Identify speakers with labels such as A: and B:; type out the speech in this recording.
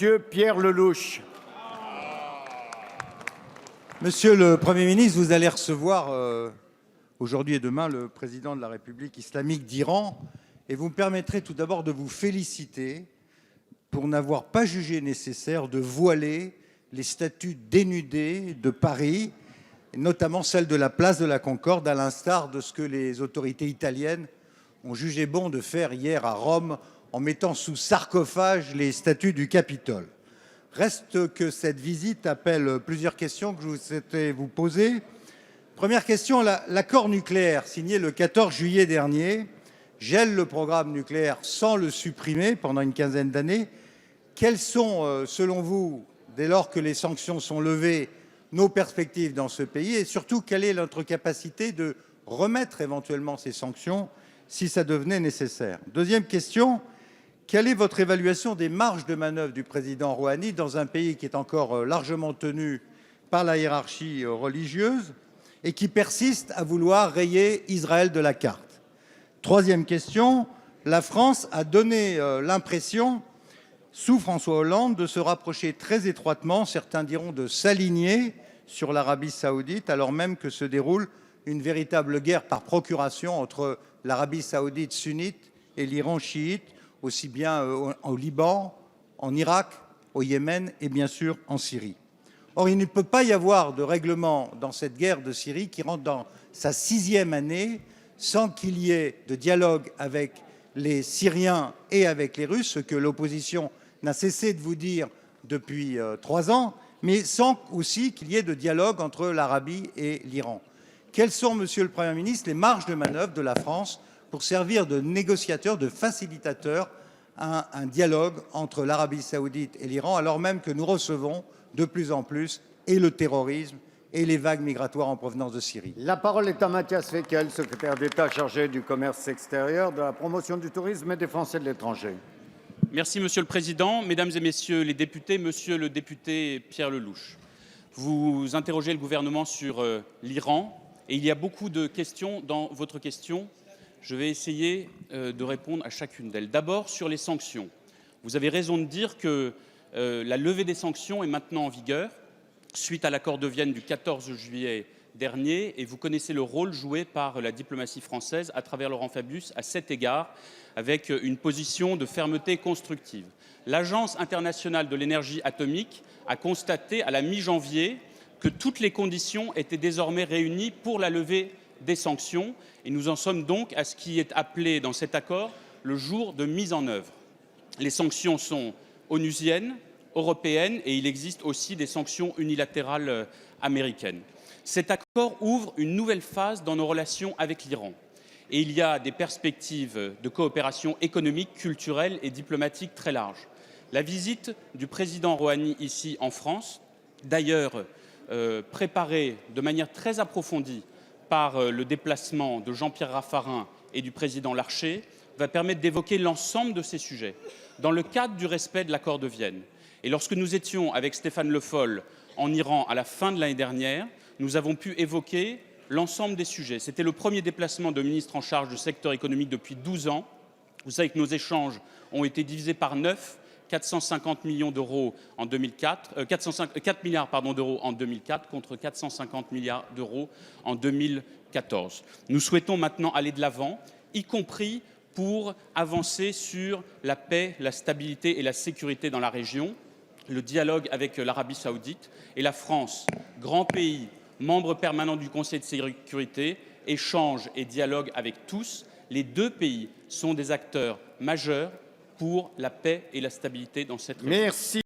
A: Monsieur Pierre Lellouche.
B: Monsieur le Premier ministre, vous allez recevoir aujourd'hui et demain le président de la République islamique d'Iran et vous me permettrez tout d'abord de vous féliciter pour n'avoir pas jugé nécessaire de voiler les statues dénudées de Paris, et notamment celle de la place de la Concorde, à l'instar de ce que les autorités italiennes ont jugé bon de faire hier à Rome en mettant sous sarcophage les statues du Capitole. Reste que cette visite appelle plusieurs questions que je souhaitais vous poser. Première question, l'accord nucléaire signé le 14 juillet dernier gèle le programme nucléaire sans le supprimer pendant une quinzaine d'années. Quelles sont, selon vous, dès lors que les sanctions sont levées, nos perspectives dans ce pays et surtout, quelle est notre capacité de remettre éventuellement ces sanctions si ça devenait nécessaire? Deuxième question, quelle est votre évaluation des marges de manœuvre du président Rouhani dans un pays qui est encore largement tenu par la hiérarchie religieuse et qui persiste à vouloir rayer Israël de la carte? Troisième question, la France a donné l'impression, sous François Hollande, de se rapprocher très étroitement, certains diront de s'aligner sur l'Arabie saoudite, alors même que se déroule une véritable guerre par procuration entre l'Arabie saoudite sunnite et l'Iran chiite, aussi bien au Liban, en Irak, au Yémen et bien sûr en Syrie. Or, il ne peut pas y avoir de règlement dans cette guerre de Syrie qui rentre dans sa 6e année sans qu'il y ait de dialogue avec les Syriens et avec les Russes, ce que l'opposition n'a cessé de vous dire depuis 3 ans, mais sans aussi qu'il y ait de dialogue entre l'Arabie et l'Iran. Quelles sont, Monsieur le Premier ministre, les marges de manœuvre de la France pour servir de négociateur, de facilitateur à un dialogue entre l'Arabie saoudite et l'Iran, alors même que nous recevons de plus en plus et le terrorisme et les vagues migratoires en provenance de Syrie?
A: La parole est à Matthias Fekl, secrétaire d'État chargé du commerce extérieur, de la promotion du tourisme et des Français de l'étranger.
C: Merci Monsieur le Président, Mesdames et Messieurs les députés, Monsieur le député Pierre Lellouche. Vous interrogez le gouvernement sur l'Iran et il y a beaucoup de questions dans votre question. Je vais essayer de répondre à chacune d'elles. D'abord, sur les sanctions. Vous avez raison de dire que la levée des sanctions est maintenant en vigueur, suite à l'accord de Vienne du 14 juillet dernier, et vous connaissez le rôle joué par la diplomatie française à travers Laurent Fabius à cet égard, avec une position de fermeté constructive. L'Agence internationale de l'énergie atomique a constaté à la mi-janvier que toutes les conditions étaient désormais réunies pour la levée des sanctions, et nous en sommes donc à ce qui est appelé dans cet accord le jour de mise en œuvre. Les sanctions sont onusiennes, européennes, et il existe aussi des sanctions unilatérales américaines. Cet accord ouvre une nouvelle phase dans nos relations avec l'Iran, et il y a des perspectives de coopération économique, culturelle et diplomatique très larges. La visite du président Rouhani ici en France, d'ailleurs préparée de manière très approfondie par le déplacement de Jean-Pierre Raffarin et du président Larcher, va permettre d'évoquer l'ensemble de ces sujets dans le cadre du respect de l'accord de Vienne. Et lorsque nous étions avec Stéphane Le Foll en Iran à la fin de l'année dernière, nous avons pu évoquer l'ensemble des sujets. C'était le premier déplacement de ministre en charge du secteur économique depuis 12 ans. Vous savez que nos échanges ont été divisés par 9, 450 millions d'euros en 2004, 4 milliards d'euros en 2004 contre 450 milliards d'euros en 2014. Nous souhaitons maintenant aller de l'avant, y compris pour avancer sur la paix, la stabilité et la sécurité dans la région, le dialogue avec l'Arabie saoudite et la France, grand pays, membre permanent du Conseil de sécurité, échange et dialogue avec tous. Les deux pays sont des acteurs majeurs pour la paix et la stabilité dans cette région.
A: Merci.